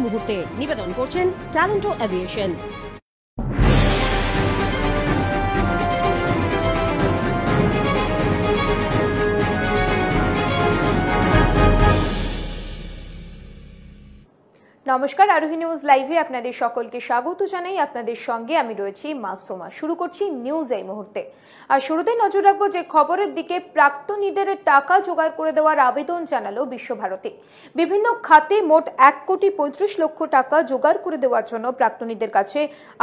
মুহূর্তে নিবেদন করছেন ট্যালেন্টো এভিয়েশন। নমস্কার, আরোহী নিউজ লাইভে আপনাদের সকলকে স্বাগত জানাই। আপনাদের সঙ্গে আমি রয়েছি মাসুমা। শুরু করছি নিউজ এই মুহূর্তে। আর শুরুতে নজর রাখবো যে খবরের দিকে। প্রাক্তনীদের টাকা জোগাড় করে দেওয়ার আবেদন জানালো বিশ্বভারতী। বিভিন্ন খাতে মোট 1,35,00,000 টাকা জোগাড় করে দেওয়ার জন্য প্রাক্তনীদের কাছে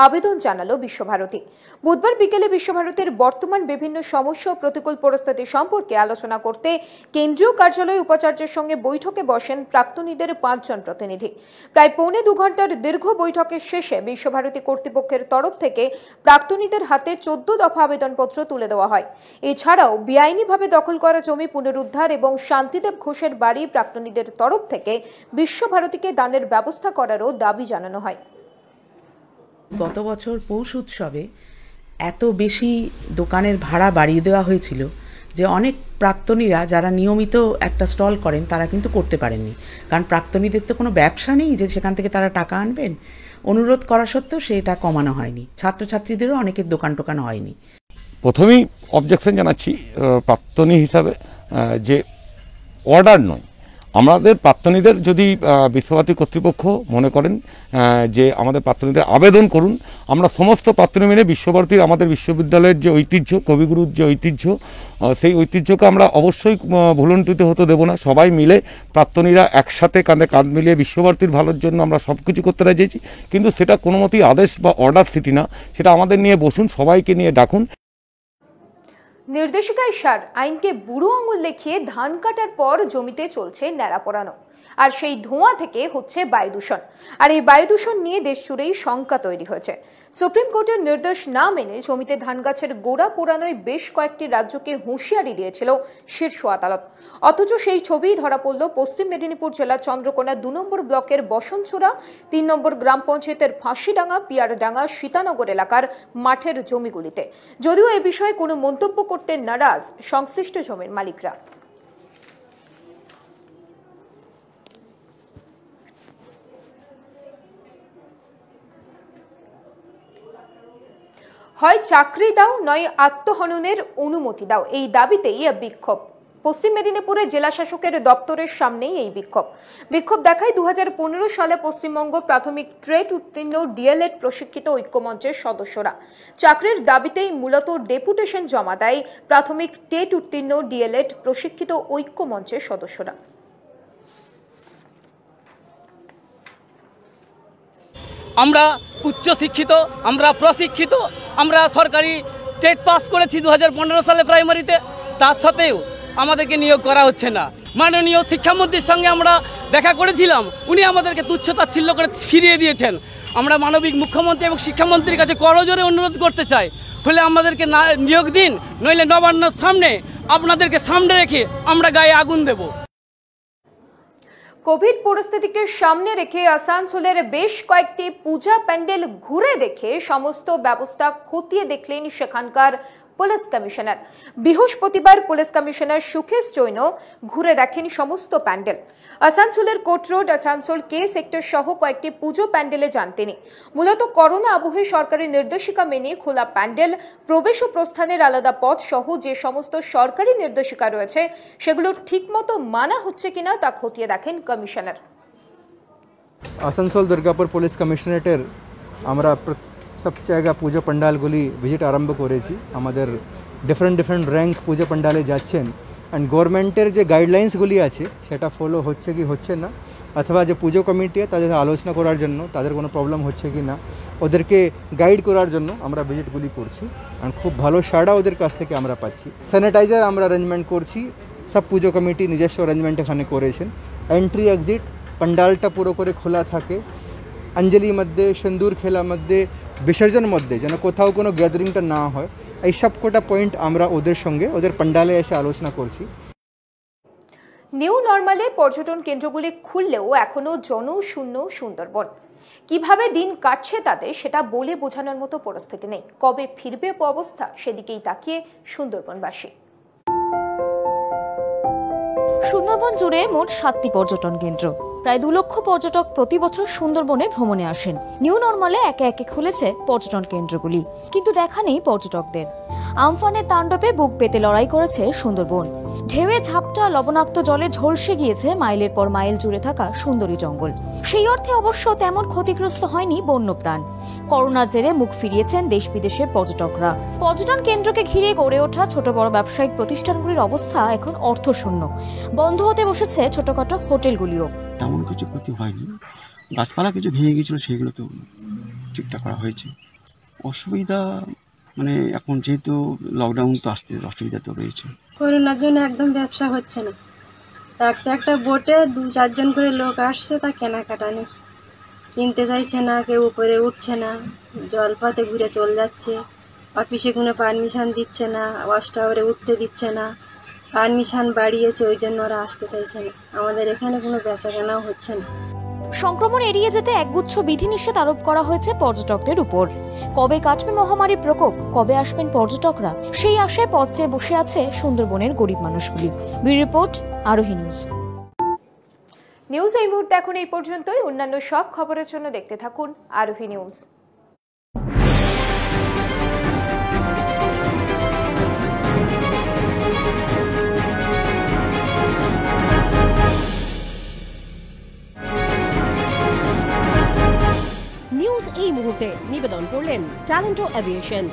আবেদন জানালো বিশ্বভারতী। বুধবার বিকেলে বিশ্বভারতীর বর্তমান বিভিন্ন সমস্যা ও প্রতিকূল পরিস্থিতি সম্পর্কে আলোচনা করতে কেন্দ্রীয় কার্যালয়ে উপাচার্যের সঙ্গে বৈঠকে বসেন প্রাক্তনীদের 5 জন প্রতিনিধি। প্রায় 1.25 ঘন্টার দীর্ঘ বৈঠকের শেষে বিশ্বভারতী কর্তৃপক্ষের তরফ থেকে প্রাক্তনীদের হাতে 14 দফা আবেদনপত্র তুলে দেওয়া হয়। এছাড়াও বেআইনিভাবে দখল করা জমি পুনরুদ্ধার এবং শান্তিদেব ঘোষের বাড়ি প্রাক্তনীদের তরফ থেকে বিশ্বভারতীকে দানের ব্যবস্থা করারও দাবি জানানো হয়। গত বছর পৌষ উৎসবে এত বেশি দোকানের ভাড়া বাড়িয়ে দেওয়া হয়েছিল যে অনেক প্রাক্তনীরা যারা নিয়মিত একটা স্টল করেন তারা কিন্তু করতে পারেননি, কারণ প্রাক্তনীদের তো কোনো ব্যবসা নেই যে সেখান থেকে তারা টাকা আনবেন। অনুরোধ করা সত্ত্বেও সেটা কমানো হয়নি, ছাত্রছাত্রীদেরও অনেকের দোকান টোকান হয়নি। প্রথমেই অবজেকশন জানাচ্ছি প্রাক্তনী হিসাবে যে অর্ডার নয়, আমাদের প্রাক্তনীদের যদি বিশ্বভারতী কর্তৃপক্ষ মনে করেন যে আমাদের প্রাক্তনীদের আবেদন করুন, আমরা সমস্ত প্রাক্তনী মিলে বিশ্বভারতীর আমাদের বিশ্ববিদ্যালয়ের যে ঐতিহ্য, কবিগুরুর যে ঐতিহ্য, সেই ঐতিহ্যকে আমরা অবশ্যই ভুলণ্ঠিত হতে দেব না। সবাই মিলে প্রাক্তনীরা একসাথে কাঁধে কাঁধ মিলিয়ে বিশ্বভারতীর ভালোর জন্য আমরা সব কিছু করতে রাজি, কিন্তু সেটা কোনো মতেই আদেশ বা অর্ডার স্থিতি না, সেটা আমাদের নিয়ে বসুন, সবাইকে নিয়ে ডাকুন। নির্দেশিকায় সার আইনকে বুড়ো আঙুল দেখিয়ে ধান কাটার পর জমিতে চলছে ন্যাড়া পোড়ানো, আর সেই ধোঁয়া থেকে হচ্ছে বায়ু দূষণ। আর এই বায়ু দূষণ নিয়ে দেশ জুড়েই শঙ্কা তৈরি হয়েছে। সুপ্রিম কোর্টের নির্দেশ না মেনে জমিতে ধান গাছের গোড়া পোড়ানোয় বেশ কয়েকটি রাজ্যকে হুঁশিয়ারি দিয়েছিল শীর্ষ আদালত। অথচ সেই ছবি ধরা পড়ল পশ্চিম মেদিনীপুর জেলার চন্দ্রকোনা 2 নম্বর ব্লকের বসনছড়া, 3 নম্বর গ্রাম পঞ্চায়েতের ফাঁসিডাঙ্গা, পিয়ারডাঙ্গা, সীতানগর এলাকার মাঠের জমিগুলিতে। যদিও এ বিষয়ে কোনো মন্তব্য করতে নারাজ সংশ্লিষ্ট জমির মালিকরা। হয় চাকরি দাও, নয় আত্মহননের অনুমতি দাও, এই দাবিতেই বিক্ষোভ। পশ্চিম মেদিনীপুরের জেলা শাসকের দপ্তরের সামনেই এই বিক্ষোভ দেখায় 2015 সালে পশ্চিমবঙ্গ প্রাথমিক ট্রেড উত্তীর্ণ ডিএলএড প্রশিক্ষিত ঐক্যমঞ্চের সদস্যরা। চাকরির দাবিতেই মূলত ডেপুটেশন জমা দেয় প্রাথমিক টেট উত্তীর্ণ ডিএলএড প্রশিক্ষিত ঐক্যমঞ্চের সদস্যরা। আমরা উচ্চশিক্ষিত, আমরা প্রশিক্ষিত, আমরা সরকারি টেট পাস করেছি 2015 সালে প্রাইমারিতে, তার সত্ত্বেও আমাদেরকে নিয়োগ করা হচ্ছে না। মাননীয় শিক্ষামন্ত্রীর সঙ্গে আমরা দেখা করেছিলাম, উনি আমাদেরকে তুচ্ছতাচ্ছিল্য করে ফিরিয়ে দিয়েছেন। আমরা মানবিক মুখ্যমন্ত্রী এবং শিক্ষামন্ত্রীর কাছে করজোরে অনুরোধ করতে চাই, হলে আমাদেরকে নিয়োগ দিন, নইলে নবান্নর সামনে আপনাদেরকে সামনে রেখে আমরা গায়ে আগুন দেব। কোভিড পরিস্থিতিকে সামনে রেখে আসানসোলের বেশ কয়েকটি পূজা প্যান্ডেল ঘুরে দেখে সমস্ত ব্যবস্থা খতিয়ে দেখলেন সেখানকার পুলিশ কমিশনার। বৃহস্পতিবার পুলিশ কমিশনার সুখেশ জৈন ঘুরে দেখেন সমস্ত প্যান্ডেল। আসানসোলের কোর্ট রোড, আসানসোল কে সেক্টর সহ কয়েকটি পুজো প্যান্ডেলে যান তিনি। মূলত করোনা আবহে সরকারি নির্দেশিকা মেনে খোলা প্যান্ডেল, প্রবেশ ও প্রস্থানের আলাদা পথ সহ যে সমস্ত সরকারি নির্দেশিকা রয়েছে সেগুলো ঠিকমতো মানা হচ্ছে কিনা তা খতিয়ে দেখেন কমিশনার। আসানসোল দুর্গাপুর পুলিশ কমিশনারেটের আমরা সব জায়গা পুজো পান্ডালগুলি ভিজিট আরম্ভ করেছি। আমাদের ডিফারেন্ট র্যাঙ্ক পুজো পান্ডালে যাচ্ছেন, অ্যান্ড গভর্নমেন্টের যে গাইডলাইন্সগুলি আছে সেটা ফলো হচ্ছে কি হচ্ছে না, অথবা যে পুজো কমিটি তাদের আলোচনা করার জন্য তাদের কোনো প্রবলেম হচ্ছে কি না ওদেরকে গাইড করার জন্য আমরা ভিজিটগুলি করছি, অ্যান্ড খুব ভালো সাড়া ওদের কাছ থেকে আমরা পাচ্ছি। স্যানিটাইজার আমরা অ্যারেঞ্জমেন্ট করছি, সব পুজো কমিটি নিজস্ব অ্যারেঞ্জমেন্ট এখানে করেছেন। এন্ট্রি এক্সিট পান্ডালটা পুরো করে খোলা থাকে। অঞ্জলি মধ্যে, সিন্দুর খেলা মধ্যে, বিসর্জন মধ্যে যেন কোথাও কোনো গ্যাদারিংটা না হয়, এই সব কটা পয়েন্ট আমরা ওদের সঙ্গে ওদের পান্ডালে এসে আলোচনা করছি। নিউ নর্মালে পর্যটন কেন্দ্রগুলি খুললেও এখনো জনশূন্য সুন্দরবন। কিভাবে দিন কাটছে তাদের সেটা বলে বোঝানোর মতো পরিস্থিতি নেই। কবে ফিরবে অবস্থা সেদিকেই তাকিয়ে সুন্দরবনবাসী। সুন্দরবন জুড়ে মোট 7টি পর্যটন কেন্দ্র, প্রায় 2 লক্ষ পর্যটক প্রতি বছর সুন্দরবনে ভ্রমণে আসেন। নিউ নর্মালে একে একে খুলেছে পর্যটন কেন্দ্রগুলি, কিন্তু দেখা নেই পর্যটকদের। আমফানের তাণ্ডবে বুক পেতে লড়াই করেছে সুন্দরবন। ঢেউয়ে ঝাপটা লবণাক্ত জলে ঝলসে গিয়েছে মাইলের পর মাইল জুড়ে থাকা সুন্দরী জঙ্গল। সেই অর্থে অবশ্য তেমন ক্ষতিগ্রস্ত হয়নি বন্যপ্রাণ। করোনার জেরে মুখ ফিরিয়েছেন দেশ বিদেশের পর্যটকরা। পর্যটন কেন্দ্রকে ঘিরে গড়ে ওঠা ছোট বড় ব্যবসায়িক প্রতিষ্ঠানগুলির অবস্থা এখন অর্থশূন্য। বন্ধ হতে বসেছে ছোটখাটো হোটেলগুলিও। তেমন কিছু ক্ষতি হয়নি, গাছপালা কিছু ভেঙে গিয়েছিল, সেগুলো তো ঠিকঠাক করা হয়েছে। অসুবিধা মানে এখন যেহেতু লকডাউন তো আসতে অসুবিধা তো রয়েছে। করোনার জন্য একদম ব্যবসা হচ্ছে না। একটা বোটে 2-4 জন করে লোক আসছে, তা কেনাকাটা নেই, কিনতে চাইছে না, কেউ উপরে উঠছে না, জলপথে ঘুরে চলে যাচ্ছে। অফিসে কোনো পারমিশন দিচ্ছে না, ওয়াচ টাওয়ারে উঠতে দিচ্ছে না, পারমিশন বাড়িয়েছে, ওই জন্য ওরা আসতে চাইছে না। আমাদের এখানে কোনো বেচাকেনাও হচ্ছে না। সংক্রমণ এড়িয়ে যেতে একগুচ্ছ বিধিনিষেধ আরোপ করা হয়েছে পর্যটকদের উপর। কবে কাটবে মহামারীর প্রকোপ, কবে আসবেন পর্যটকরা, সেই আশায় পথ চেয়ে বসে আছে সুন্দরবনের গরিব মানুষগুলি। ব্যুরো রিপোর্ট, আরোহী নিউজ। নিউজ এই মুহূর্তে এখন এই পর্যন্তই। অন্যান্য সব খবরের জন্য দেখতে থাকুন আরোহী নিউজ। নিউজ এই মুহূর্তে নিবেদন করলেন ট্যালেন্টো এভিয়েশন।